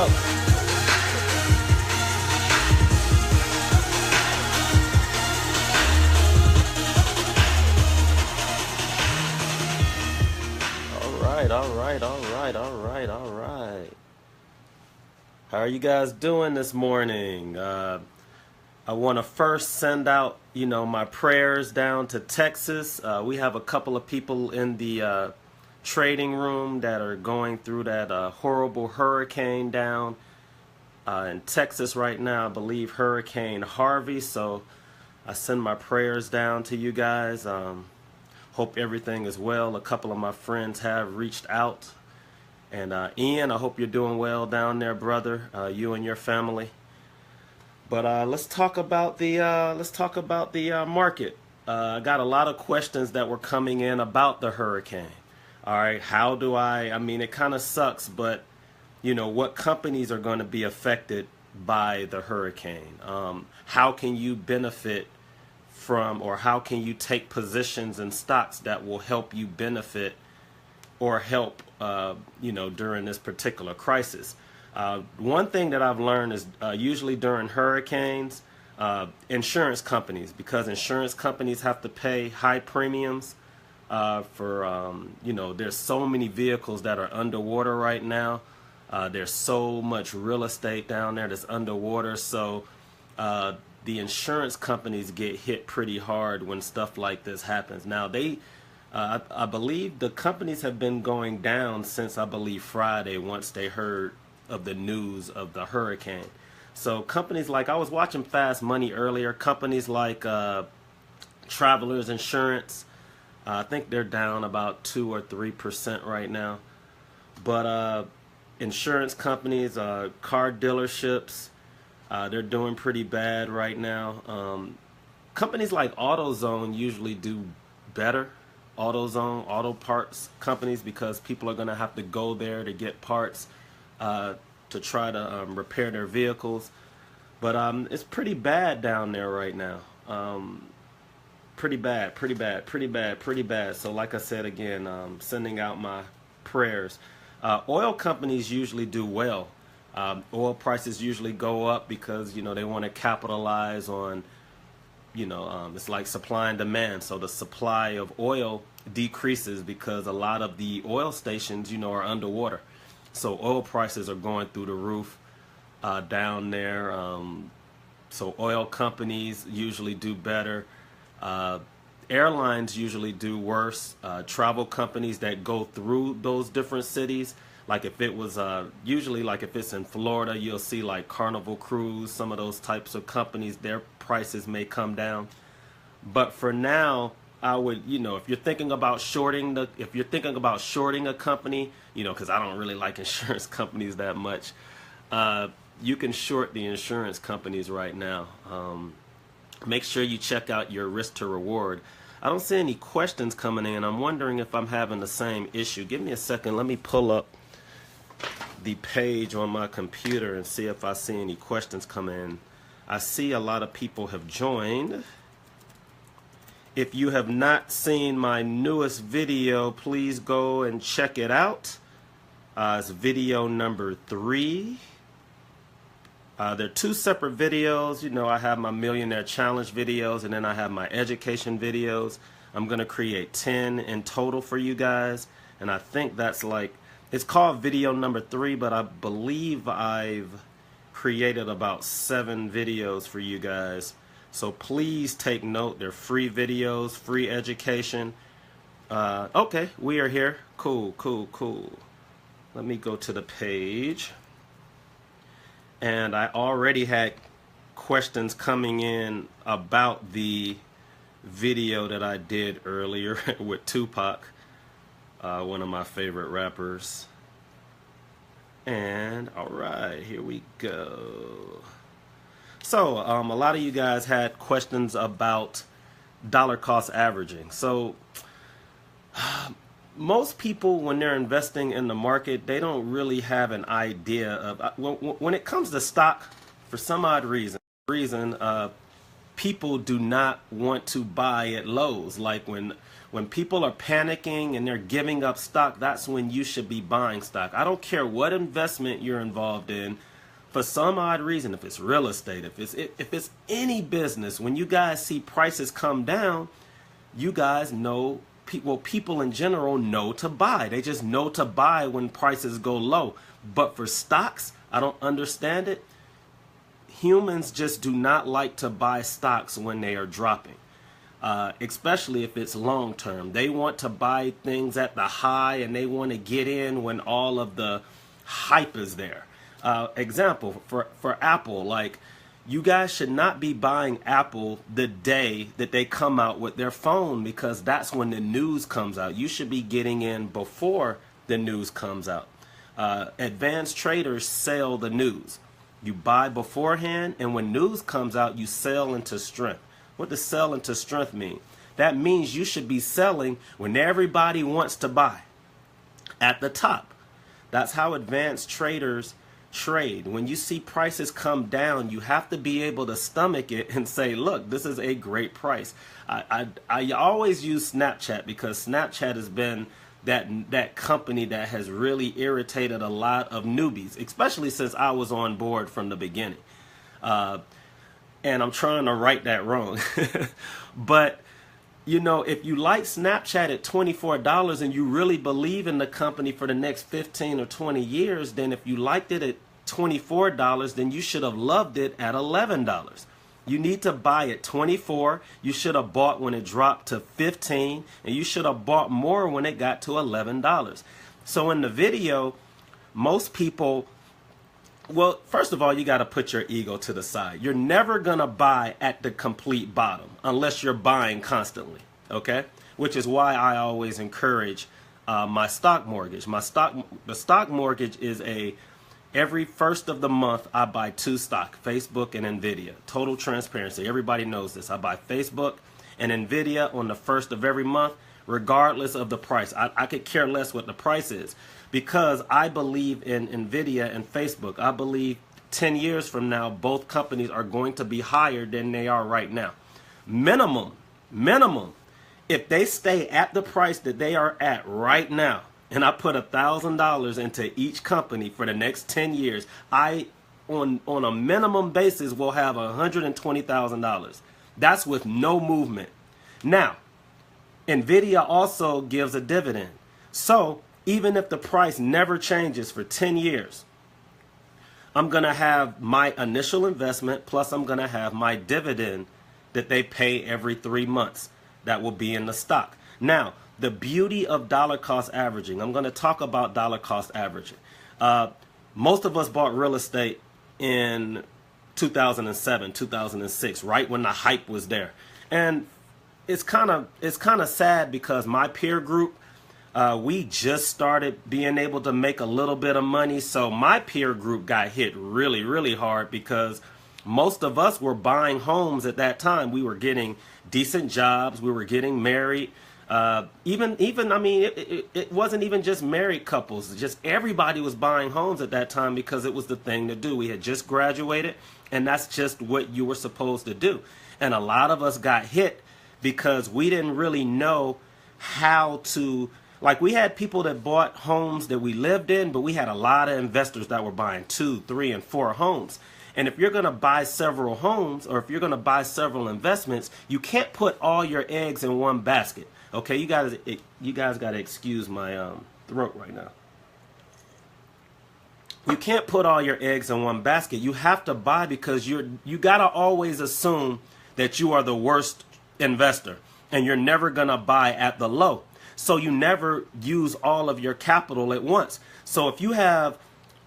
go. All right. How are you guys doing this morning? I want to first send out, my prayers down to Texas. We have a couple of people in the trading room that are going through that horrible hurricane down in Texas right now. I believe Hurricane Harvey. So I send my prayers down to you guys. Hope everything is well. A couple of my friends have reached out. And Ian, I hope you're doing well down there, brother. You and your family. But let's talk about the market. I got a lot of questions that were coming in about the hurricane. All right, how do I mean, it kind of sucks, but what companies are going to be affected by the hurricane? How can you benefit from, or how can you take positions in stocks that will help you benefit or help, during this particular crisis? One thing that I've learned is usually during hurricanes, insurance companies, because insurance companies have to pay high premiums for, there's so many vehicles that are underwater right now. There's so much real estate down there that's underwater. So the insurance companies get hit pretty hard when stuff like this happens. Now, I believe the companies have been going down since, I believe, Friday, once they heard of the news of the hurricane. So companies like, I was watching Fast Money earlier, companies like Travelers Insurance, I think they're down about 2 or 3% right now. But insurance companies, car dealerships, they're doing pretty bad right now. Companies like AutoZone usually do better. AutoZone, auto parts companies, because people are going to have to go there to get parts to try to repair their vehicles. But it's pretty bad down there right now. Pretty bad. So like I said again, sending out my prayers. Oil companies usually do well. Oil prices usually go up because, they want to capitalize on, it's like supply and demand. So the supply of oil decreases because a lot of the oil stations, are underwater. So oil prices are going through the roof down there. So oil companies usually do better. Airlines usually do worse. Travel companies that go through those different cities, like if it was usually, like if it's in Florida, you'll see like Carnival Cruise, some of those types of companies, their prices may come down. But for now, I would, if you're thinking about shorting a company, because I don't really like insurance companies that much, you can short the insurance companies right now. Make sure you check out your risk to reward. I don't see any questions coming in. I'm wondering if I'm having the same issue. Give me a second. Let me pull up the page on my computer and see if I see any questions come in. I see a lot of people have joined. If you have not seen my newest video, please go and check it out. It's video number 3. They're 2 separate videos. I have my Millionaire Challenge videos, and then I have my education videos. I'm going to create 10 in total for you guys. And I think that's it's called video number 3, but I believe I've created about 7 videos for you guys. So please take note. They're free videos, free education. Okay, we are here. Cool. Let me go to the page. And I already had questions coming in about the video that I did earlier with Tupac, one of my favorite rappers. And all right, here we go. So a lot of you guys had questions about dollar cost averaging. So most people, when they're investing in the market, they don't really have an idea of when it comes to stock. For some odd reason, people do not want to buy at lows. Like when people are panicking and they're giving up stock, that's when you should be buying stock. I don't care what investment you're involved in. For some odd reason, if it's real estate, if it's any business, when you guys see prices come down, you guys know, people in general know to buy. They just know to buy when prices go low. But for stocks, I don't understand it. Humans just do not like to buy stocks when they are dropping, especially if it's long term. They want to buy things at the high and they want to get in when all of the hype is there. Example, for Apple, like, you guys should not be buying Apple the day that they come out with their phone, because that's when the news comes out. You should be getting in before the news comes out. Advanced traders sell the news. You buy beforehand, and when news comes out, you sell into strength. What does sell into strength mean? That means you should be selling when everybody wants to buy, at the top. That's how advanced traders trade. When you see prices come down, you have to be able to stomach it and say, look, this is a great price. I always use Snapchat, because Snapchat has been that company that has really irritated a lot of newbies, especially since I was on board from the beginning. And I'm trying to right that wrong. But you know, if you like Snapchat at $24 and you really believe in the company for the next 15 or 20 years, then if you liked it at $24, then you should have loved it at $11. You need to buy at 24. You should have bought when it dropped to 15, and you should have bought more when it got to $11. So in the video, most people, well, first of all, you got to put your ego to the side. You're never going to buy at the complete bottom unless you're buying constantly, okay? Which is why I always encourage my stock mortgage. The stock mortgage is every first of the month, I buy 2 stock, Facebook and Nvidia. Total transparency. Everybody knows this. I buy Facebook and Nvidia on the first of every month, regardless of the price. I could care less what the price is, because I believe in Nvidia and Facebook. I believe 10 years from now, both companies are going to be higher than they are right now. Minimum, if they stay at the price that they are at right now, and I put $1,000 into each company for the next 10 years, I, on a minimum basis, will have $120,000. That's with no movement. Now, Nvidia also gives a dividend. So even if the price never changes for 10 years, I'm going to have my initial investment, plus I'm going to have my dividend that they pay every 3 months. That will be in the stock. Now, the beauty of dollar cost averaging. I'm going to talk about dollar cost averaging. Most of us bought real estate in 2007, 2006, right when the hype was there. And it's kind of sad, because my peer group, we just started being able to make a little bit of money. So my peer group got hit really, really hard, because most of us were buying homes at that time. We were getting decent jobs. We were getting married. I mean, it wasn't even just married couples. Just everybody was buying homes at that time, because it was the thing to do. We had just graduated, and that's just what you were supposed to do. And a lot of us got hit because we didn't really know how to, like, we had people that bought homes that we lived in, but we had a lot of investors that were buying 2, 3, and 4 homes. And if you're going to buy several homes, or if you're going to buy several investments, you can't put all your eggs in one basket. Okay, you guys got to excuse my throat right now. You can't put all your eggs in one basket. You have to buy, because you got to always assume that you are the worst investor, and you're never going to buy at the low. So you never use all of your capital at once. So if you have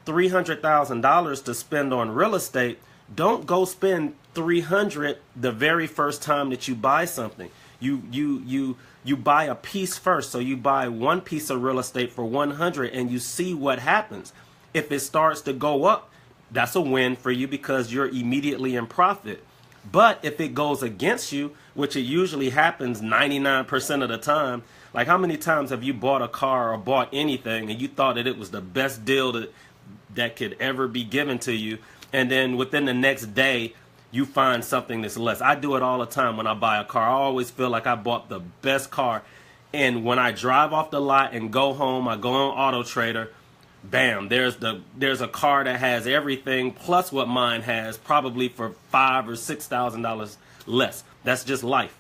$300,000 to spend on real estate, don't go spend $300 the very first time that you buy something. You buy a piece first. So you buy one piece of real estate for $100, and you see what happens. If it starts to go up, that's a win for you, because you're immediately in profit. But if it goes against you, which it usually happens 99% of the time, like, how many times have you bought a car or bought anything and you thought that it was the best deal that could ever be given to you, and then within the next day you find something that's less. I do it all the time when I buy a car. I always feel like I bought the best car. And when I drive off the lot and go home, I go on Auto Trader, bam, there's a car that has everything plus what mine has, probably for $5,000 or $6,000 less. That's just life.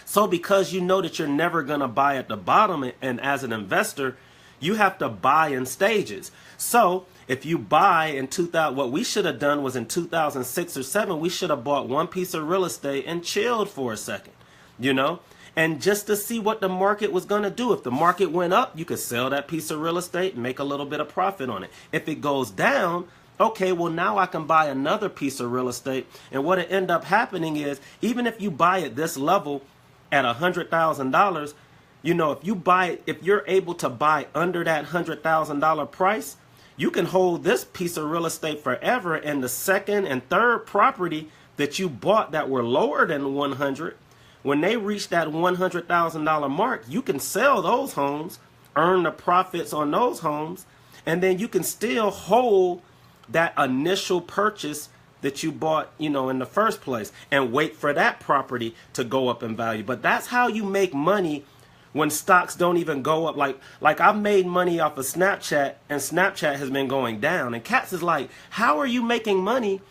So because you know that you're never going to buy at the bottom, and as an investor, you have to buy in stages. So if you buy in 2000, what we should have done was in 2006 or 7, we should have bought one piece of real estate and chilled for a second, you know, and just to see what the market was going to do. If the market went up, you could sell that piece of real estate and make a little bit of profit on it. If it goes down, okay, well, now I can buy another piece of real estate. And what it end up happening is, even if you buy at this level at $100,000, you know, if you're able to buy under that $100,000 price, you can hold this piece of real estate forever, and the second and third property that you bought that were lower than 100, when they reach that $100,000 mark, you can sell those homes, earn the profits on those homes, and then you can still hold that initial purchase that you bought, you know, in the first place, and wait for that property to go up in value. But that's how you make money when stocks don't even go up. Like I've made money off of Snapchat, and Snapchat has been going down. And Katz is like, how are you making money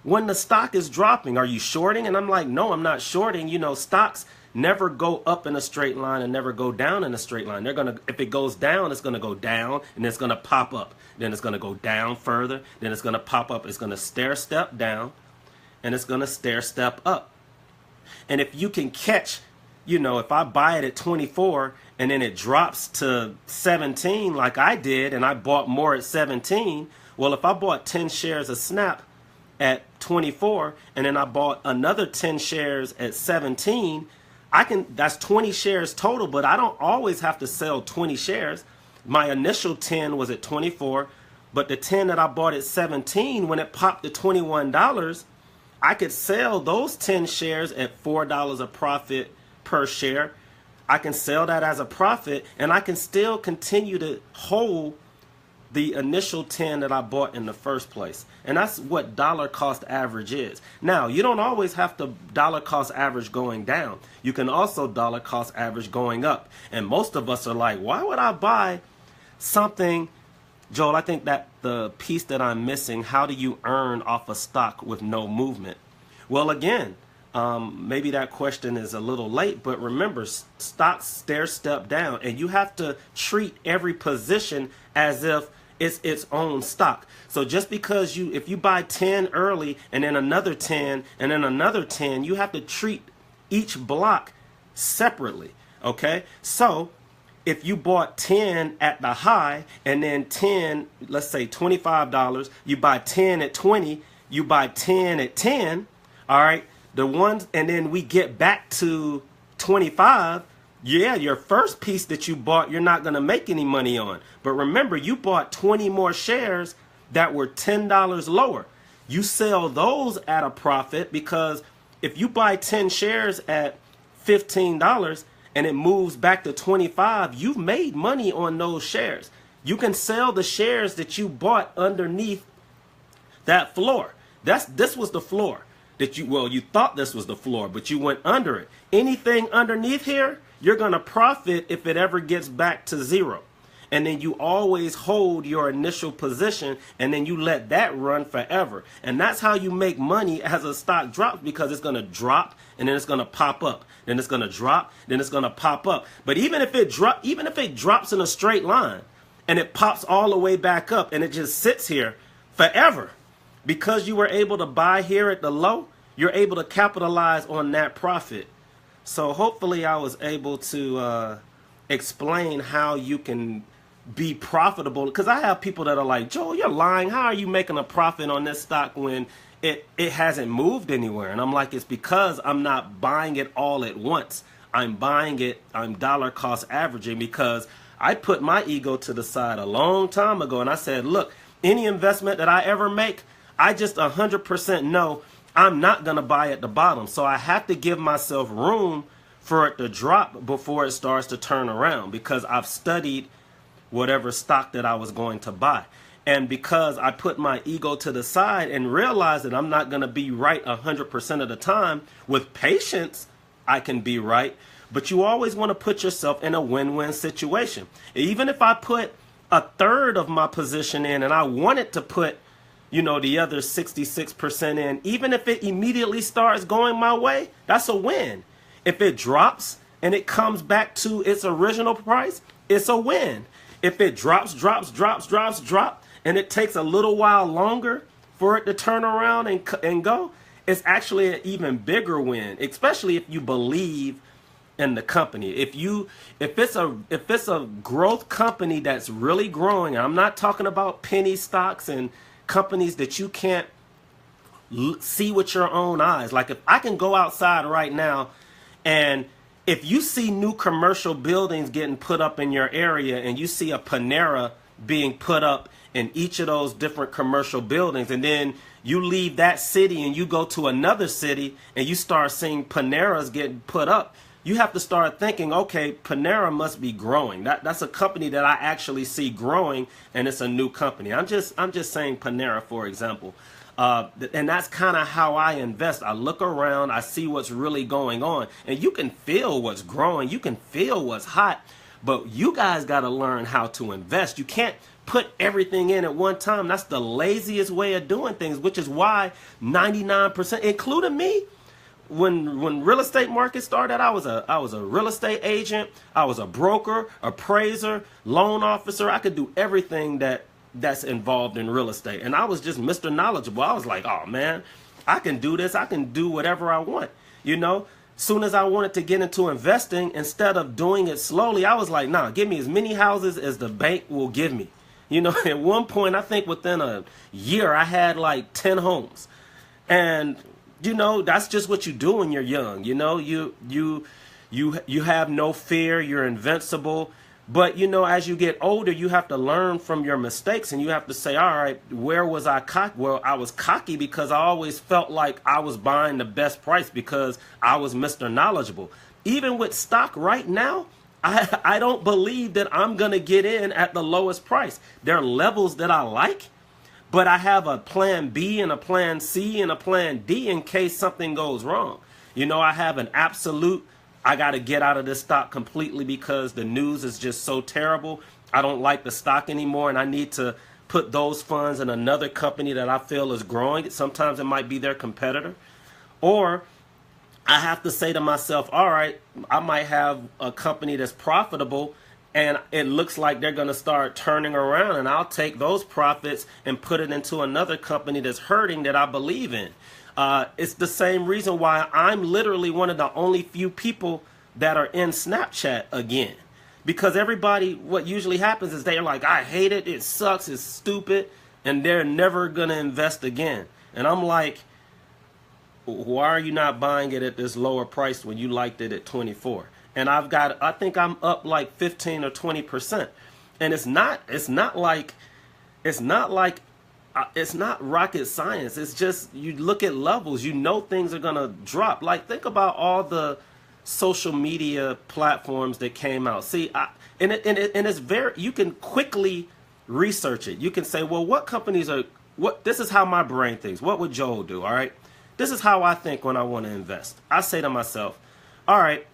when the stock is dropping? Are you shorting? And I'm like, no, I'm not shorting. You know, stocks never go up in a straight line and never go down in a straight line. If it goes down, it's gonna go down, and it's gonna pop up. Then it's gonna go down further. Then it's gonna pop up. It's gonna stair step down, and it's gonna stair step up. And if you can catch, you know, if I buy it at 24 and then it drops to 17 like I did, and I bought more at 17, well, if I bought 10 shares of Snap at 24 and then I bought another 10 shares at 17, that's 20 shares total, but I don't always have to sell 20 shares. My initial 10 was at 24, but the 10 that I bought at 17, when it popped to $21, I could sell those 10 shares at $4 a profit per share. I can sell that as a profit, and I can still continue to hold the initial 10 that I bought in the first place. And that's what dollar cost average is. Now, you don't always have to dollar cost average going down. You can also dollar cost average going up. And most of us are like, why would I buy something? Joel, I think that the piece that I'm missing, how do you earn off a stock with no movement? Well, again, maybe that question is a little late, but remember, stocks stair step down, and you have to treat every position as if it's its own stock. So just because if you buy 10 early and then another 10 and then another 10, you have to treat each block separately. Okay, so if you bought 10 at the high and then 10, let's say $25, you buy 10 at 20, you buy 10 at 10, all right, the ones, and then we get back to 25, yeah, your first piece that you bought, you're not going to make any money on. But remember, you bought 20 more shares that were $10 lower. You sell those at a profit, because if you buy 10 shares at $15 and it moves back to 25, you've made money on those shares. You can sell the shares that you bought underneath that floor. This was the floor. You thought this was the floor, but you went under it. Anything underneath here, you're going to profit if it ever gets back to zero. And then you always hold your initial position, and then you let that run forever. And that's how you make money as a stock drops, because it's going to drop and then it's going to pop up. Then it's going to drop, then it's going to pop up. But even if it drops in a straight line and it pops all the way back up and it just sits here forever, because you were able to buy here at the low, you're able to capitalize on that profit. So hopefully I was able to explain how you can be profitable, because I have people that are like, Joel, you're lying. How are you making a profit on this stock when it hasn't moved anywhere? And I'm like, it's because I'm not buying it all at once. I'm buying it, I'm dollar cost averaging, because I put my ego to the side a long time ago, and I said, look, any investment that I ever make, I just 100% know I'm not going to buy at the bottom. So I have to give myself room for it to drop before it starts to turn around, because I've studied whatever stock that I was going to buy. And because I put my ego to the side and realized that I'm not going to be right 100% of the time, with patience, I can be right. But you always want to put yourself in a win-win situation. Even if I put a third of my position in and I wanted to put, the other 66% in, even if it immediately starts going my way, that's a win. If it drops and it comes back to its original price, it's a win. If it drops, and it takes a little while longer for it to turn around and go, it's actually an even bigger win, especially if you believe in the company. If it's a growth company that's really growing, I'm not talking about penny stocks and companies that you can't see with your own eyes. Like if I can go outside right now, and if you see new commercial buildings getting put up in your area, and you see a Panera being put up in each of those different commercial buildings, and then you leave that city and you go to another city and you start seeing Paneras getting put up, you have to start thinking, okay, Panera must be growing. That's a company that I actually see growing, and it's a new company. I'm just saying Panera, for example. And that's kind of how I invest. I look around, I see what's really going on, and you can feel what's growing, you can feel what's hot, but you guys got to learn how to invest. You can't put everything in at one time. That's the laziest way of doing things, which is why 99%, including me, when real estate market started, I was a real estate agent, I was a broker, appraiser, loan officer. I could do everything that's involved in real estate, and I was just Mr. Knowledgeable. I was like, oh man, I can do this. I can do whatever I want. Soon as I wanted to get into investing, instead of doing it slowly, I was like, nah, give me as many houses as the bank will give me. At one point, I think within a year, I had like 10 homes. And, that's just what you do when you're young. You have no fear. You're invincible. But, as you get older, you have to learn from your mistakes, and you have to say, all right, where was I cocky? Well, I was cocky because I always felt like I was buying the best price because I was Mr. Knowledgeable. Even with stock right now, I don't believe that I'm going to get in at the lowest price. There are levels that I like, but I have a plan B and a plan C and a plan D in case something goes wrong. I have an absolute, I got to get out of this stock completely because the news is just so terrible. I don't like the stock anymore, and I need to put those funds in another company that I feel is growing. Sometimes it might be their competitor. Or I have to say to myself, all right, I might have a company that's profitable and it looks like they're going to start turning around, and I'll take those profits and put it into another company that's hurting that I believe in. It's the same reason why I'm literally one of the only few people that are in Snapchat again. Because everybody, what usually happens is they're like, I hate it, it sucks, it's stupid, and they're never going to invest again. And I'm like, why are you not buying it at this lower price when you liked it at 24? And I think I'm up like 15 or 20%. And it's not rocket science. It's just, you look at levels, things are going to drop. Like, think about all the social media platforms that came out. See, it's very, you can quickly research it. You can say, well, what companies this is how my brain thinks. What would Joel do? All right. This is how I think when I want to invest. I say to myself, all right,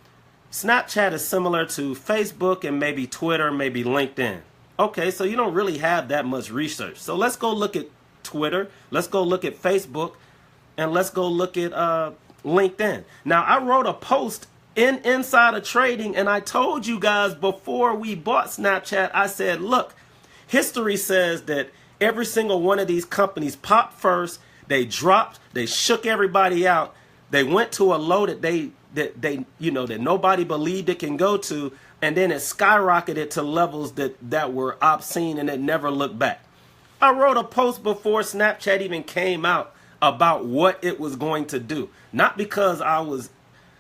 Snapchat is similar to Facebook and maybe Twitter, maybe LinkedIn. Okay, so you don't really have that much research. So let's go look at Twitter, let's go look at Facebook, and let's go look at LinkedIn. Now, I wrote a post in Insider Trading, and I told you guys before we bought Snapchat, I said, look, history says that every single one of these companies popped first, they dropped, they shook everybody out, they went to a low that nobody believed it can go to, and then it skyrocketed to levels that were obscene, and it never looked back. I wrote a post before Snapchat even came out about what it was going to do. Not because I was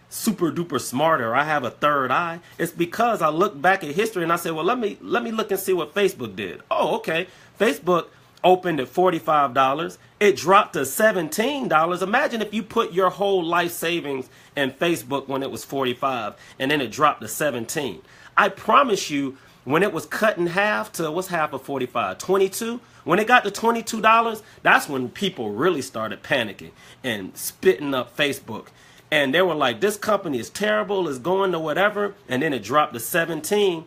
super duper smart or I have a third eye. It's because I looked back at history and I said, well, let me look and see what Facebook did. Oh, okay. Facebook opened at $45. It dropped to $17. Imagine if you put your whole life savings in Facebook when it was $45 and then it dropped to $17. I promise you, when it was cut in half to, what's half of 45? 22? When it got to $22, that's when people really started panicking and spitting up Facebook. And they were like, this company is terrible, it's going to whatever. And then it dropped to 17.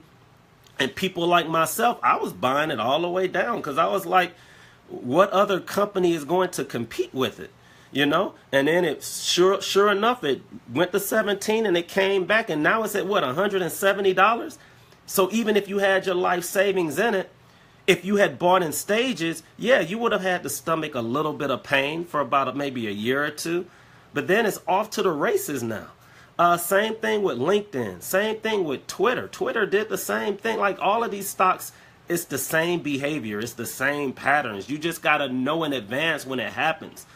And people like myself, I was buying it all the way down because I was like, what other company is going to compete with it? You know? And then it sure enough, it went to 17 and it came back. And now it's at what, $170? So even if you had your life savings in it, if you had bought in stages, yeah, you would have had to stomach a little bit of pain for about maybe a year or two. But then it's off to the races now. Same thing with LinkedIn. Same thing with Twitter. Twitter did the same thing. Like all of these stocks, it's the same behavior. It's the same patterns. You just got to know in advance when it happens.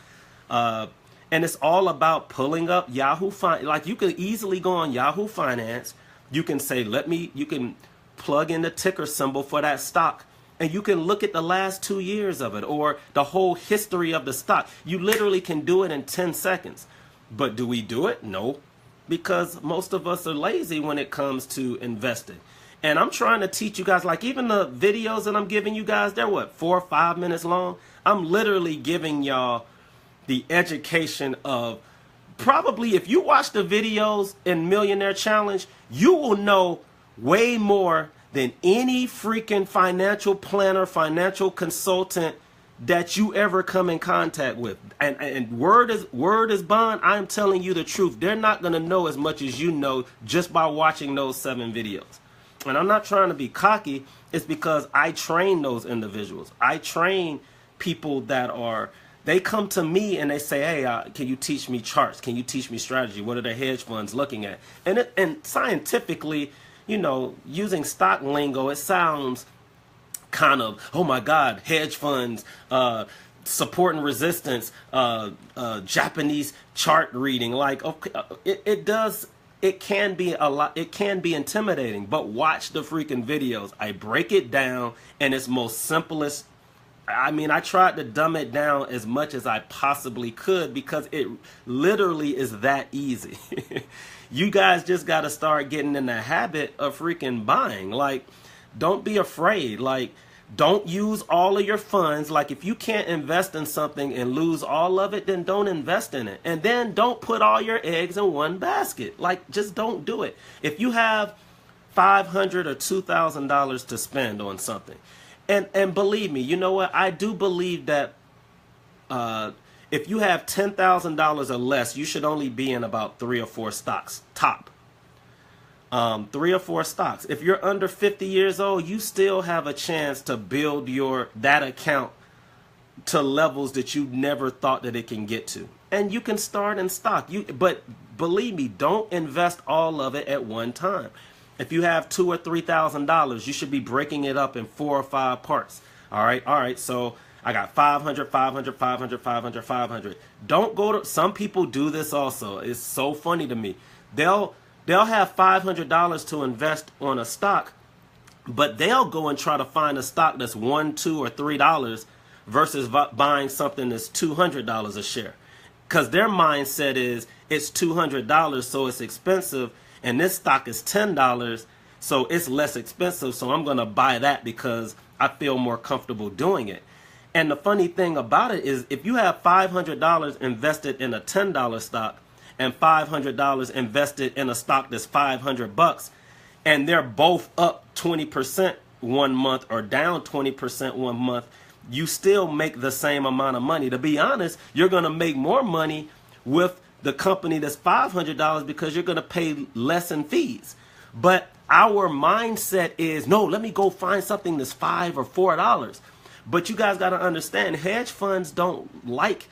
And it's all about pulling up Yahoo Finance. Like you could easily go on Yahoo Finance. You can say, you can plug in the ticker symbol for that stock. And you can look at the last 2 years of it or the whole history of the stock. You literally can do it in 10 seconds. But do we do it? No. Because most of us are lazy when it comes to investing. And I'm trying to teach you guys, like even the videos that I'm giving you guys, they're what, 4 or 5 minutes long? I'm literally giving y'all the education of probably if you watch the videos in Millionaire Challenge, you will know way more than any freaking financial planner, financial consultant that you ever come in contact with. And word is bond. I'm telling you the truth. They're not going to know as much as you know just by watching those 7 videos. And I'm not trying to be cocky. It's because I train those individuals. I train people that they come to me and they say, hey, can you teach me charts? Can you teach me strategy? What are the hedge funds looking at? And scientifically, you know, using stock lingo, it sounds kind of, oh my God, hedge funds, support and resistance, Japanese chart reading. Like, okay, it can be a lot, it can be intimidating, but watch the freaking videos. I break it down in its most simplest. I mean, I tried to dumb it down as much as I possibly could because it literally is that easy. You guys just got to start getting in the habit of freaking buying. Like, don't be afraid. Like, don't use all of your funds. Like, if you can't invest in something and lose all of it, then don't invest in it. And then don't put all your eggs in one basket. Like, just don't do it. If you have $500 or $2,000 to spend on something, and believe me, you know what? I do believe that if you have $10,000 or less, you should only be in about 3 or 4 stocks, top. 3 or 4 stocks. If you're under 50 years old, you still have a chance to build that account to levels that you never thought that it can get to. And you can start in stock. But believe me, don't invest all of it at one time. If you have $2,000 or $3,000, you should be breaking it up in 4 or 5 parts. All right. So I got 500, 500, 500, 500, 500. Don't go to, some people do this also. It's so funny to me. They'll have $500 to invest on a stock, but they'll go and try to find a stock that's $1, $2, or $3 versus buying something that's $200 a share. Because their mindset is it's $200, so it's expensive, and this stock is $10, so it's less expensive, so I'm going to buy that because I feel more comfortable doing it. And the funny thing about it is if you have $500 invested in a $10 stock and $500 invested in a stock that's $500, and they're both up 20% one month or down 20% one month, you still make the same amount of money. To be honest, you're going to make more money with the company that's $500 because you're going to pay less in fees. But our mindset is, no, let me go find something that's $5 or $4. But you guys got to understand, hedge funds don't like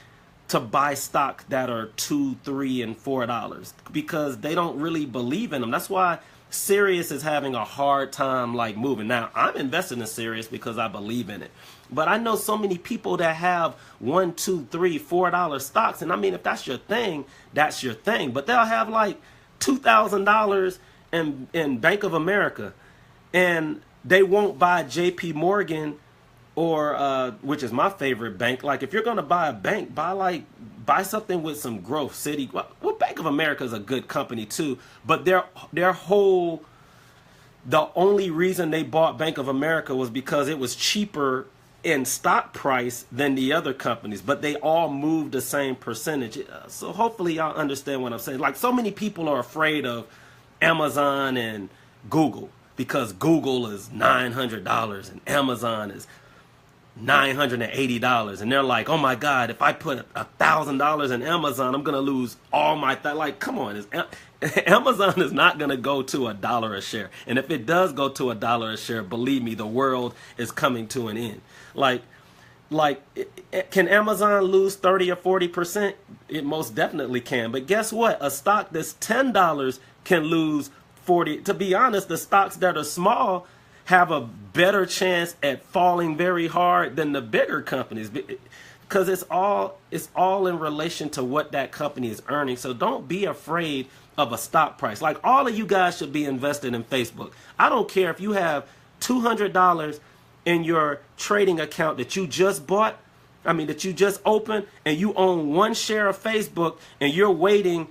to buy stock that are $2, $3, and $4 because they don't really believe in them. That's why Sirius is having a hard time like moving. Now, I'm invested in Sirius because I believe in it. But I know so many people that have $1, $2, $3, $4 stocks. And I mean, if that's your thing, that's your thing. But they'll have like $2,000 in Bank of America. And they won't buy JP Morgan or which is my favorite bank. Like if you're going to buy a bank, buy something with some growth. City. Well, Bank of America is a good company too. But their whole, the only reason they bought Bank of America was because it was cheaper in stock price than the other companies, but they all move the same percentage. So hopefully y'all understand what I'm saying. Like, so many people are afraid of Amazon and Google because Google is $900 and Amazon is $980, and they're like, oh my God, if I put $1,000 in Amazon, I'm gonna lose all my like, come on, Amazon is not gonna go to $1 a share, and if it does go to $1 a share, believe me, the world is coming to an end. Like, can Amazon lose 30 or 40%? It most definitely can. But guess what? A stock that's $10 can lose 40. To be honest, the stocks that are small have a better chance at falling very hard than the bigger companies, because it's all in relation to what that company is earning. So don't be afraid of a stock price. Like, all of you guys should be invested in Facebook. I don't care if you have $200 in your trading account that you just bought, that you just opened, and you own one share of Facebook, and you're waiting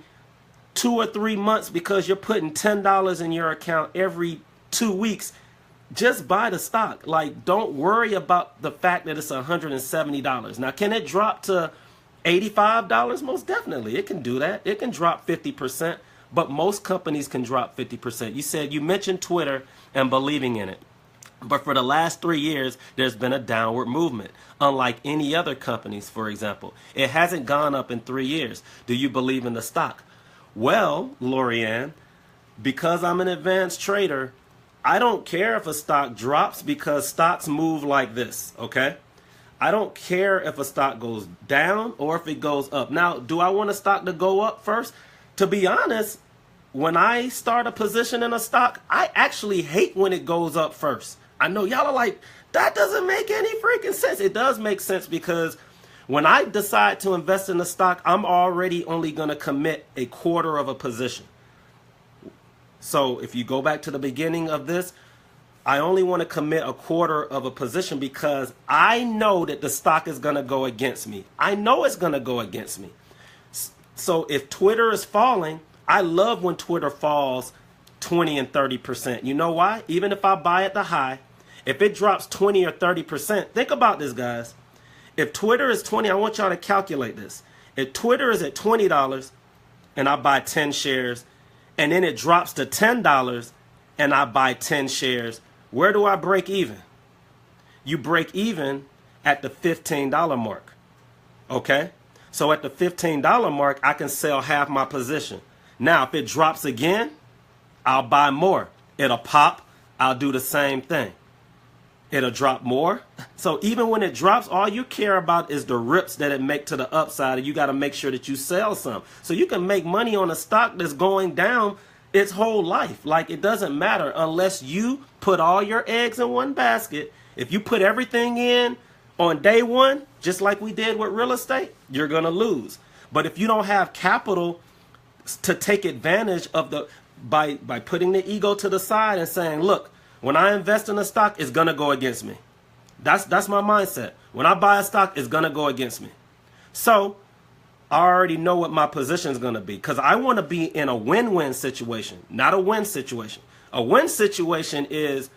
2 or 3 months because you're putting $10 in your account every 2 weeks. Just buy the stock. Like, don't worry about the fact that it's $170. Now, can it drop to $85? Most definitely. It can do that. It can drop 50%, but most companies can drop 50%. You mentioned Twitter and believing in it. But for the last 3 years, there's been a downward movement. Unlike any other companies, for example. It hasn't gone up in 3 years. Do you believe in the stock? Well, Lorianne, because I'm an advanced trader, I don't care if a stock drops, because stocks move like this, okay? I don't care if a stock goes down or if it goes up. Now, do I want a stock to go up first? To be honest, when I start a position in a stock, I actually hate when it goes up first. I know y'all are like, that doesn't make any freaking sense. It does make sense, because when I decide to invest in a stock, I'm already only going to commit a quarter of a position. So if you go back to the beginning of this, I only want to commit a quarter of a position because I know that the stock is going to go against me. I know it's going to go against me. So if Twitter is falling, I love when Twitter falls 20 and 30%. You know why? Even if I buy at the high, if it drops 20 or 30%, think about this, guys. If Twitter is 20, I want y'all to calculate this. If Twitter is at $20 and I buy 10 shares, and then it drops to $10 and I buy 10 shares, where do I break even? You break even at the $15 mark. Okay? So at the $15 mark, I can sell half my position. Now, if it drops again, I'll buy more. It'll pop. I'll do the same thing. It'll drop more. So even when it drops, all you care about is the rips that it make to the upside, and you got to make sure that you sell some. So you can make money on a stock that's going down its whole life. Like, it doesn't matter unless you put all your eggs in one basket. If you put everything in on day one, just like we did with real estate, you're going to lose. But if you don't have capital to take advantage of by putting the ego to the side and saying, look, when I invest in a stock, it's going to go against me. That's my mindset. When I buy a stock, it's going to go against me. So I already know what my position is going to be, because I want to be in a win-win situation, not a win situation. A win situation is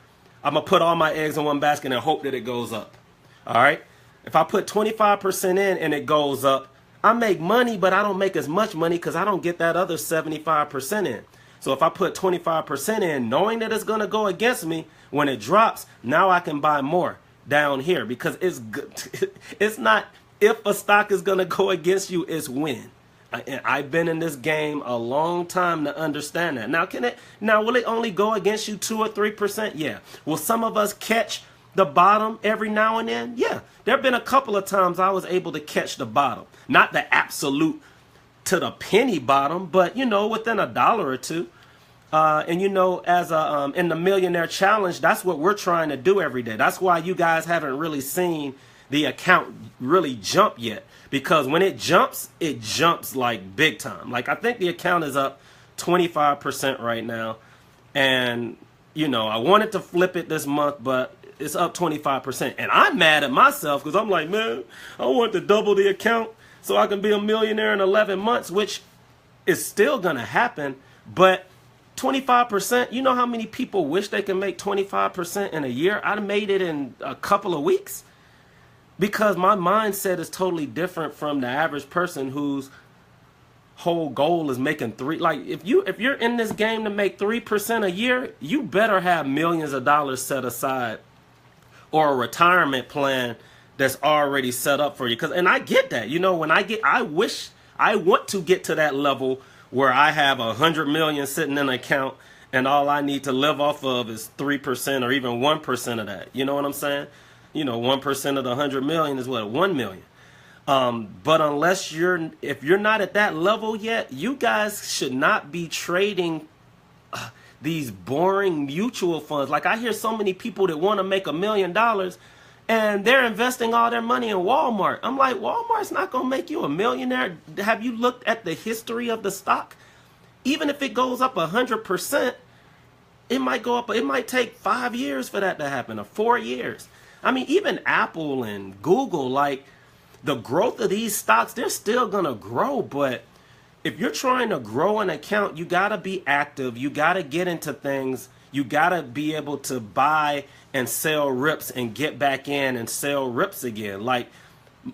I'm going to put all my eggs in one basket and hope that it goes up. All right? If I put 25% in and it goes up, I make money, but I don't make as much money because I don't get that other 75% in. So if I put 25% in, knowing that it's going to go against me, when it drops, now I can buy more down here, because it's good. It's not if a stock is going to go against you, it's when. I've been in this game a long time to understand that. Now, will it only go against you 2 or 3%? Yeah. Will some of us catch the bottom every now and then? Yeah. There have been a couple of times I was able to catch the bottom. Not the absolute to the penny bottom, but within $1 or $2. As in the Millionaire Challenge, that's what we're trying to do every day. That's why you guys haven't really seen the account really jump yet, because when it jumps like big time. Like, I think the account is up 25% right now, and I wanted to flip it this month, but it's up 25%, and I'm mad at myself because I'm like, man, I want to double the account so I can be a millionaire in 11 months, which is still going to happen. But 25%, you know how many people wish they could make 25% in a year? I made it in a couple of weeks. because my mindset is totally different from the average person whose whole goal is making three. Like if you're in this game to make 3% a year, you better have millions of dollars set aside or a retirement plan that's already set up for you. And I get that, I want to get to that level where I have 100 million sitting in an account and all I need to live off of is 3% or even 1% of that. You know what I'm saying? 1% of the 100 million is what, 1 million. But if you're not at that level yet, you guys should not be trading these boring mutual funds. Like I hear so many people that want to make $1 million and they're investing all their money in Walmart. I'm like, Walmart's not going to make you a millionaire. Have you looked at the history of the stock? Even if it goes up 100%, it might go up. It might take 5 years for that to happen, or 4 years. I mean, even Apple and Google, like the growth of these stocks, they're still going to grow. But if you're trying to grow an account, you got to be active. You got to get into things. You got to be able to buy and sell rips and get back in and sell rips again. Like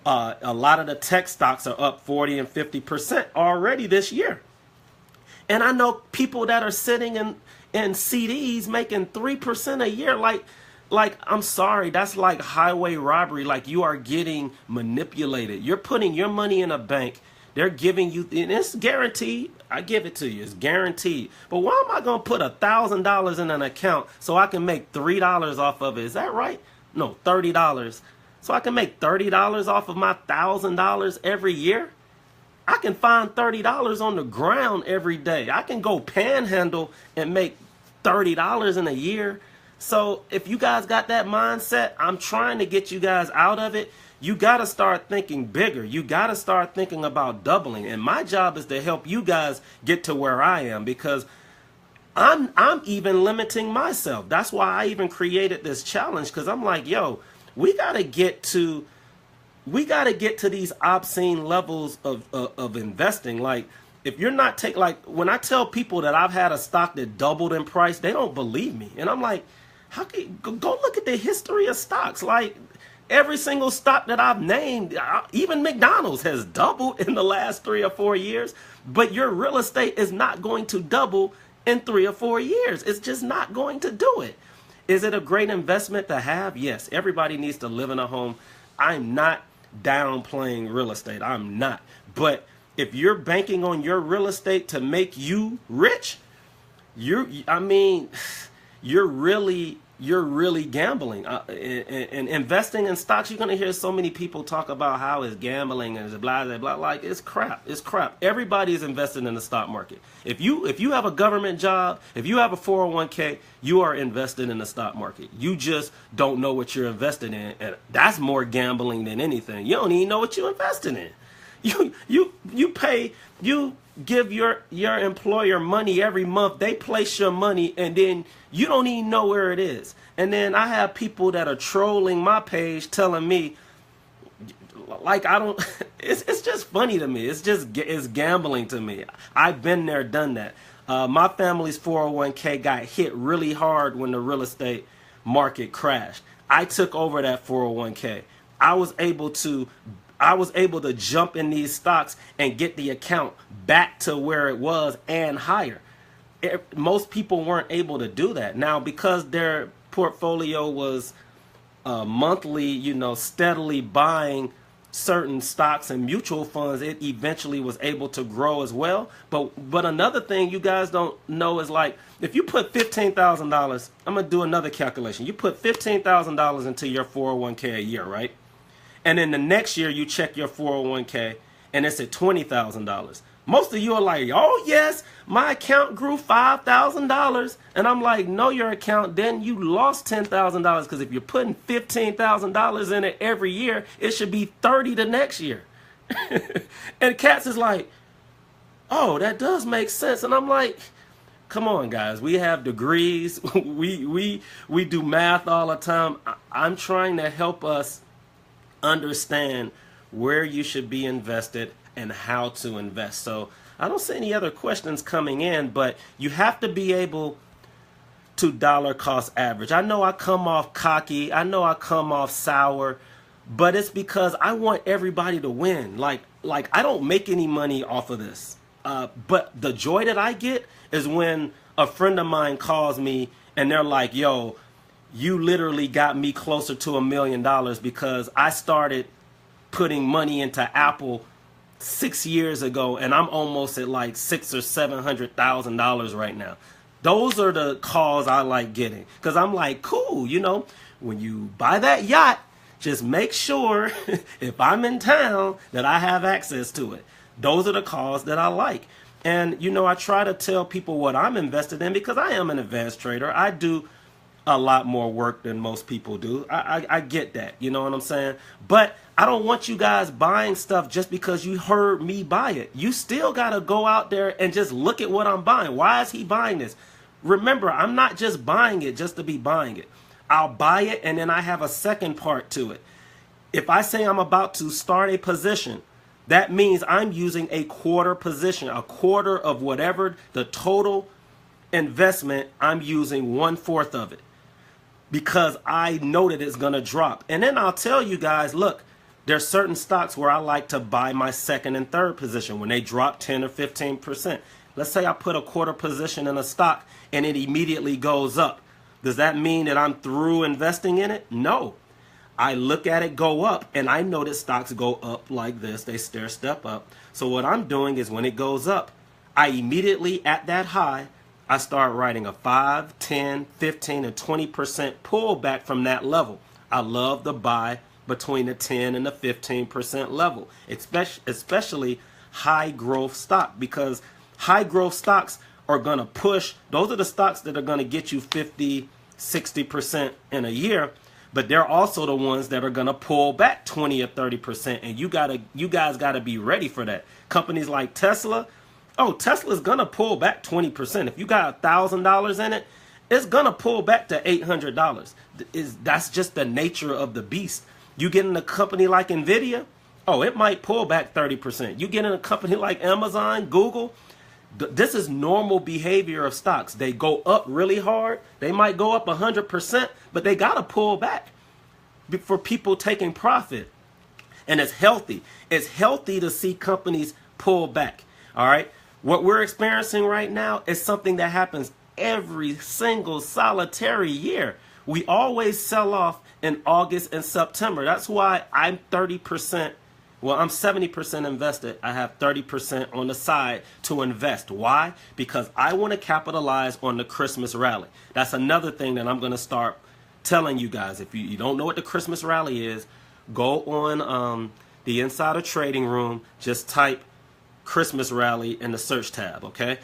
a lot of the tech stocks are up 40 and 50% already this year. And I know people that are sitting in CDs making 3% a year. Like, I'm sorry, that's like highway robbery. Like you are getting manipulated. You're putting your money in a bank. They're giving you, and it's guaranteed. I give it to you. It's guaranteed. But why am I going to put $1,000 in an account so I can make $3 off of it? Is that right? No, $30. So I can make $30 off of my $1,000 every year? I can find $30 on the ground every day. I can go panhandle and make $30 in a year. So if you guys got that mindset, I'm trying to get you guys out of it. You got to start thinking bigger. You got to start thinking about doubling. And my job is to help you guys get to where I am, because I'm even limiting myself. That's why I even created this challenge, because I'm like, yo, we got to get to these obscene levels of investing. Like if you're not like when I tell people that I've had a stock that doubled in price, they don't believe me. And I'm like, how can you go look at the history of stocks? Like every single stock that I've named, even McDonald's has doubled in the last 3 or 4 years, but your real estate is not going to double in 3 or 4 years. It's just not going to do it. Is it a great investment to have? Yes. Everybody needs to live in a home. I'm not downplaying real estate. I'm not. But if you're banking on your real estate to make you rich, you're really gambling. And investing in stocks, you're going to hear so many people talk about how it's gambling and blah, blah, blah. Like, it's crap. It's crap. Everybody is investing in the stock market. If you have a government job, if you have a 401k, you are invested in the stock market. You just don't know what you're invested in. And that's more gambling than anything. You don't even know what you're investing in. You give your employer money every month. They place your money and then you don't even know where it is. And then I have people that are trolling my page telling me, like, I don't, it's just funny to me. It's gambling to me. I've been there, done that. My family's 401k got hit really hard when the real estate market crashed. I took over that 401k. I was able to jump in these stocks and get the account back to where it was and higher. Most people weren't able to do that. Now, because their portfolio was monthly, steadily buying certain stocks and mutual funds, it eventually was able to grow as well. But another thing you guys don't know is, like, if you put $15,000, I'm going to do another calculation. You put $15,000 into your 401k a year, right? And then the next year you check your 401k and it's at $20,000. Most of you are like, oh yes, my account grew $5,000. And I'm like, no, your account didn't. You lost $10,000, because if you're putting $15,000 in it every year, it should be $30,000 the next year. And Katz is like, oh, that does make sense. And I'm like, come on, guys. We have degrees. we do math all the time. I'm trying to help us understand where you should be invested and how to invest. So I don't see any other questions coming in, but you have to be able to dollar cost average. I know I come off cocky. I know I come off sour, but it's because I want everybody to win. Like I don't make any money off of this. But the joy that I get is when a friend of mine calls me and they're like, yo, you literally got me closer to $1 million because I started putting money into Apple 6 years ago and I'm almost at like $600,000 or $700,000 right now. Those are the calls I like getting because I'm like, cool, you know, when you buy that yacht, just make sure if I'm in town that I have access to it. Those are the calls that I like. And, you know, I try to tell people what I'm invested in because I am an advanced trader. I do a lot more work than most people do. I get that. You know what I'm saying? But I don't want you guys buying stuff just because you heard me buy it. You still got to go out there and just look at what I'm buying. Why is he buying this? Remember, I'm not just buying it just to be buying it. I'll buy it and then I have a second part to it. If I say I'm about to start a position, that means I'm using a quarter position, a quarter of whatever the total investment, I'm using 1/4 of it because I know that it's going to drop. And then I'll tell you guys, look, there's certain stocks where I like to buy my second and third position when they drop 10 or 15%. Let's say I put a quarter position in a stock and it immediately goes up. Does that mean that I'm through investing in it? No. I look at it go up and I know that stocks go up like this. They stair step up. So what I'm doing is when it goes up, I immediately at that high, I start writing a 5, 10, 15, and 20% pullback from that level. I love to buy between the 10 and the 15% level, especially high growth stock because high growth stocks are going to push. Those are the stocks that are going to get you 50, 60% in a year. But they're also the ones that are going to pull back 20 or 30%. And you guys got to be ready for that. Companies like Tesla, Tesla's going to pull back 20%. If you got $1,000 in it, it's going to pull back to $800. That's just the nature of the beast. You get in a company like Nvidia, it might pull back 30%. You get in a company like Amazon, Google, this is normal behavior of stocks. They go up really hard. They might go up 100%, but they got to pull back for people taking profit. And it's healthy. It's healthy to see companies pull back. All right. What we're experiencing right now is something that happens every single solitary year. We always sell off in August and September. That's why I'm 30%. Well, I'm 70% invested. I have 30% on the side to invest. Why? Because I want to capitalize on the Christmas rally. That's another thing that I'm going to start telling you guys. If you don't know what the Christmas rally is, go on the Insider Trading Room. Just type Christmas rally in the search tab, okay?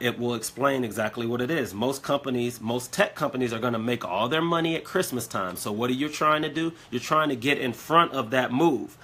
It will explain exactly what it is. Most companies, most tech companies are going to make all their money at Christmas time. So what are you trying to do? You're trying to get in front of that move.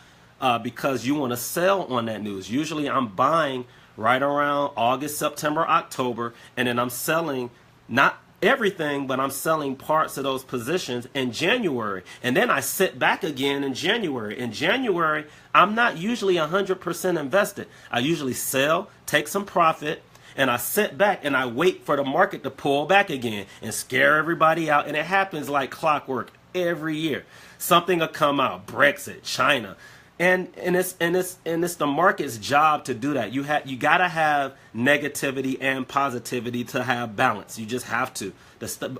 Because you want to sell on that news. Usually I'm buying right around August, September, October, and then I'm selling not everything, but I'm selling parts of those positions in January. And then I sit back again in January. In January, I'm not usually 100% invested. I usually sell, take some profit, and I sit back and I wait for the market to pull back again and scare everybody out. And it happens like clockwork every year. Something will come out, Brexit, China. And it's the market's job to do that. You gotta have negativity and positivity to have balance. You just have to.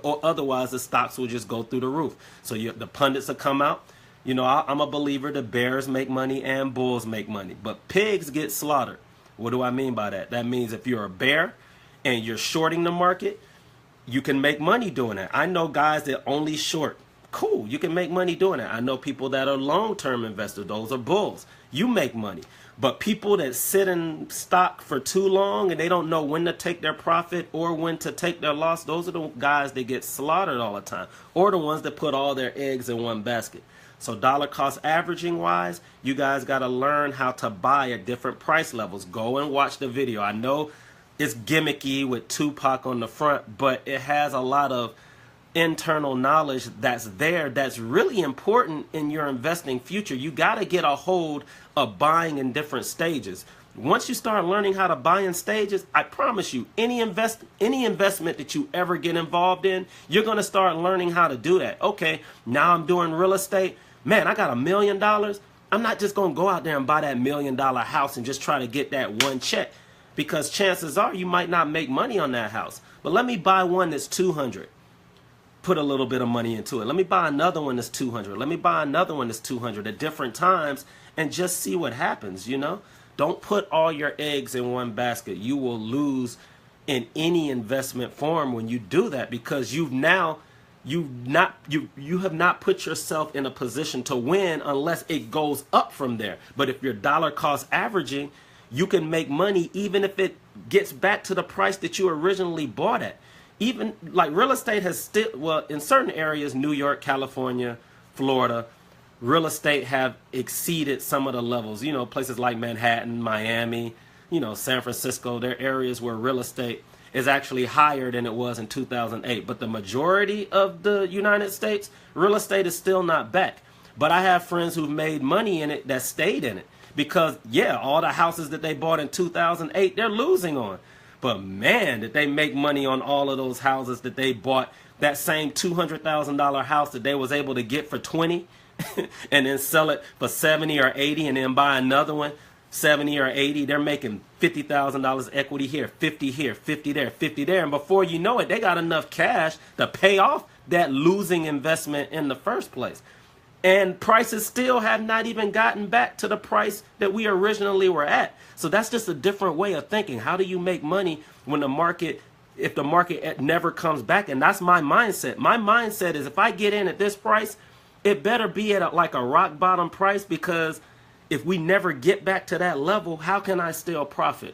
Or otherwise, the stocks will just go through the roof. So the pundits will come out. You know, I'm a believer that bears make money and bulls make money, but pigs get slaughtered. What do I mean by that? That means if you're a bear and you're shorting the market, you can make money doing that. I know guys that only short. Cool, you can make money doing it. I know people that are long-term investors. Those are bulls. You make money. But people that sit in stock for too long and they don't know when to take their profit or when to take their loss, those are the guys that get slaughtered all the time, or the ones that put all their eggs in one basket. So dollar cost averaging wise, you guys got to learn how to buy at different price levels. Go and watch the video. I know it's gimmicky with Tupac on the front, but it has a lot of internal knowledge that's there that's really important in your investing future. You got to get a hold of buying in different stages. Once you start learning how to buy in stages, I promise you, any investment that you ever get involved in, you're going to start learning how to do that. Okay, now I'm doing real estate. man, I got $1,000,000. I'm not just going to go out there and buy that $1,000,000 house and just try to get that one check, because chances are you might not make money on that house. But let me buy one that's 200. Put a little bit of money into it. Let me buy another one that's 200. Let me buy another one that's 200 at different times and just see what happens, you know? Don't put all your eggs in one basket. You will lose in any investment form when you do that, because you have not put yourself in a position to win unless it goes up from there. But if you're dollar cost averaging, you can make money even if it gets back to the price that you originally bought at. Even like real estate has still, well, in certain areas, New York, California, Florida, real estate have exceeded some of the levels. You know, places like Manhattan, Miami, you know, San Francisco, they're areas where real estate is actually higher than it was in 2008. But the majority of the United States, real estate is still not back. But I have friends who've made money in it that stayed in it, because, yeah, all the houses that they bought in 2008, they're losing on. But man, did they make money on all of those houses that they bought. That same $200,000 house that they was able to get for 20 and then sell it for 70 or 80 and then buy another one 70 or 80. They're making $50,000 equity here, 50 here, 50 there, 50 there. And before you know it, they got enough cash to pay off that losing investment in the first place. And prices still have not even gotten back to the price that we originally were at. So that's just a different way of thinking. How do you make money when the market, if the market never comes back? And that's my mindset. My mindset is, if I get in at this price, it better be at like a rock bottom price, because if we never get back to that level, how can I still profit?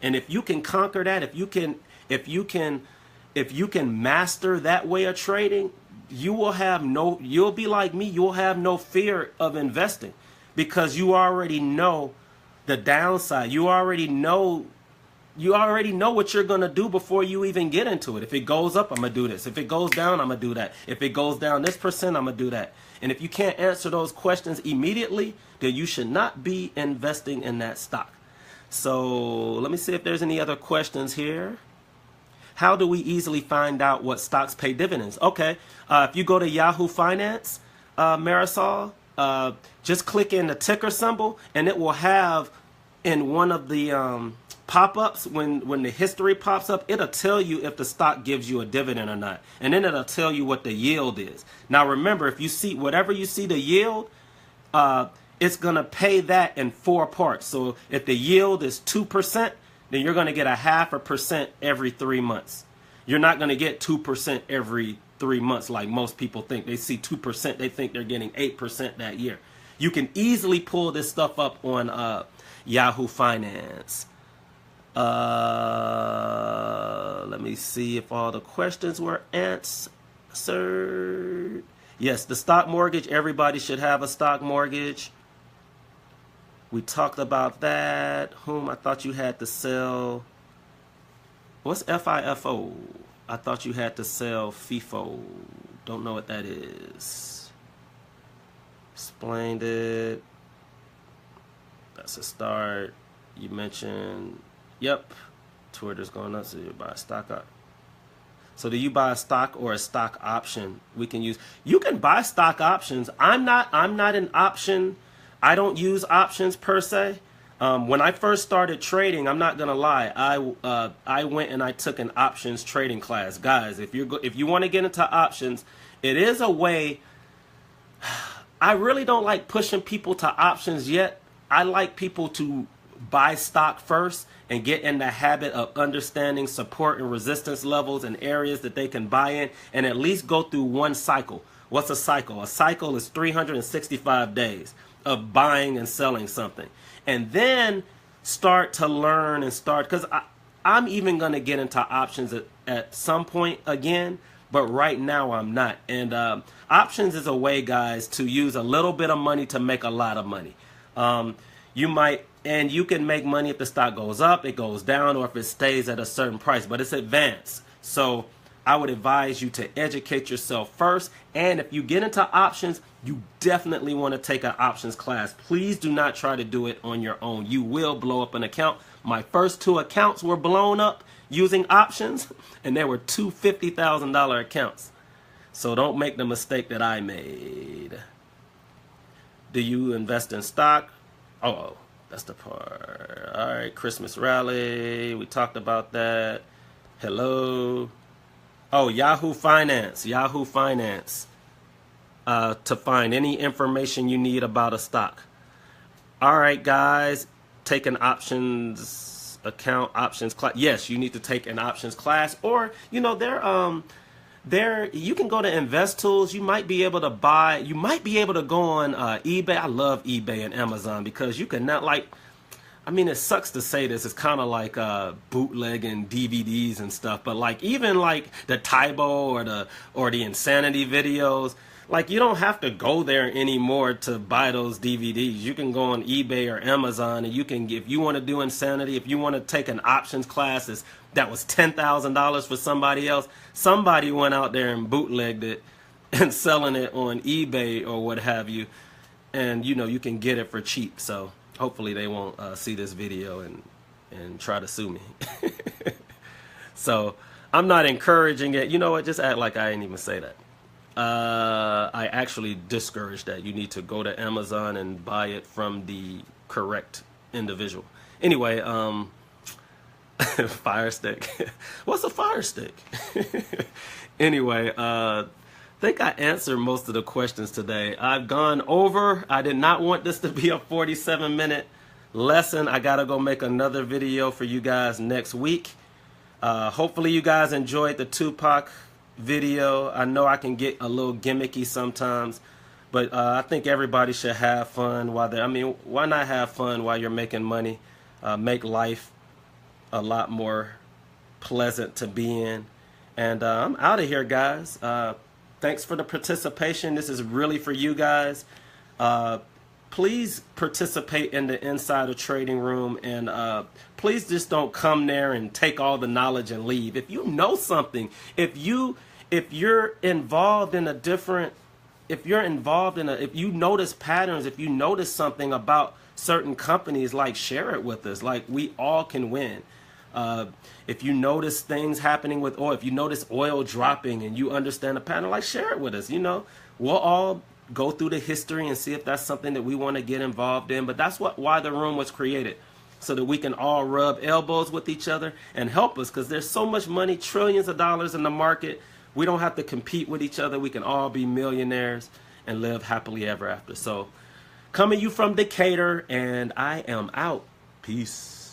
And if you can conquer that, if you can master that way of trading, you'll be like me, you'll have no fear of investing, because you already know the downside. You already know what you're going to do before you even get into it. If it goes up, I'm going to do this. If it goes down, I'm going to do that. If it goes down this percent, I'm going to do that. And if you can't answer those questions immediately, then you should not be investing in that stock. So let me see if there's any other questions here. How do we easily find out what stocks pay dividends? Okay, if you go to Yahoo Finance, Marisol, just click in the ticker symbol, and it will have in one of the pop-ups, when the history pops up, it'll tell you if the stock gives you a dividend or not. And then it'll tell you what the yield is. Now remember, if you see whatever you see the yield, it's going to pay that in 4 parts. So if the yield is 2%, then you're going to get 0.5% every 3 months. You're not going to get 2% every 3 months like most people think. They see 2%, they think they're getting 8% that year. You can easily pull this stuff up on Yahoo Finance. Let me see if all the questions were answered. Yes, the stock mortgage. Everybody should have a stock mortgage. We talked about that. I thought you had to sell. What's FIFO? I thought you had to sell FIFO. Don't know what that is. Explained it. That's a start. You mentioned, yep, Twitter's going up, so you buy a stock up. So do you buy a stock or a stock option? We can use. You can buy stock options. I'm not an option. I don't use options per se. When I first started trading, I'm not gonna lie, I went and I took an options trading class. Guys, if you want to get into options, it is a way. I really don't like pushing people to options yet. I like people to buy stock first and get in the habit of understanding support and resistance levels and areas that they can buy in, and at least go through one cycle. What's a cycle? A cycle is 365 days of buying and selling something. And then start to learn and start, because I'm even going to get into options at some point again, but right now I'm not. And options is a way, guys, to use a little bit of money to make a lot of money. You can make money if the stock goes up, it goes down, or if it stays at a certain price, but it's advanced. So I would advise you to educate yourself first. And if you get into options, you definitely want to take an options class. Please do not try to do it on your own. You will blow up an account. My first 2 accounts were blown up using options, and they were 2 $50,000 accounts. So don't make the mistake that I made. Do you invest in stock? Oh, that's the part. All right, Christmas rally. We talked about that. Hello. Oh, Yahoo Finance. Yahoo Finance. To find any information you need about a stock. All right, guys. Take an options account, options class. Yes, you need to take an options class, or there you can go to Invest Tools. You might be able to buy. You might be able to go on eBay. I love eBay and Amazon because you can not like. I mean, it sucks to say this. It's kind of like bootlegging DVDs and stuff. But like even like the Tybo or the Insanity videos, like you don't have to go there anymore to buy those DVDs. You can go on eBay or Amazon, and you can, if you want to do Insanity, if you want to take an options class that was $10,000 for somebody else, somebody went out there and bootlegged it and selling it on eBay or what have you, and you can get it for cheap. So hopefully they won't see this video and try to sue me. So I'm not encouraging it. You know what? Just act like I didn't even say that. I actually discourage that. You need to go to Amazon and buy it from the correct individual. Anyway, Fire stick. What's a fire stick? Anyway, I think I answered most of the questions today. I've gone over. I did not want this to be a 47-minute lesson. I gotta go make another video for you guys next week. Hopefully you guys enjoyed the Tupac video. I know I can get a little gimmicky sometimes, but I think everybody should have fun while they're, I mean, why not have fun while you're making money? Make life a lot more pleasant to be in. And I'm out of here, guys. Thanks for the participation. This is really for you guys. Please participate in the Insider Trading Room, and please just don't come there and take all the knowledge and leave. If you know something, if you're involved in a different, if you notice patterns, if you notice something about certain companies, like, share it with us. Like, we all can win. If you notice things happening with oil, if you notice oil dropping and you understand the pattern, like, share it with us. We'll all go through the history and see if that's something that we want to get involved in. But that's why the room was created, so that we can all rub elbows with each other and help us, because there's so much money, trillions of dollars in the market. We don't have to compete with each other. We can all be millionaires and live happily ever after. So, coming you from Decatur, and I am out. Peace.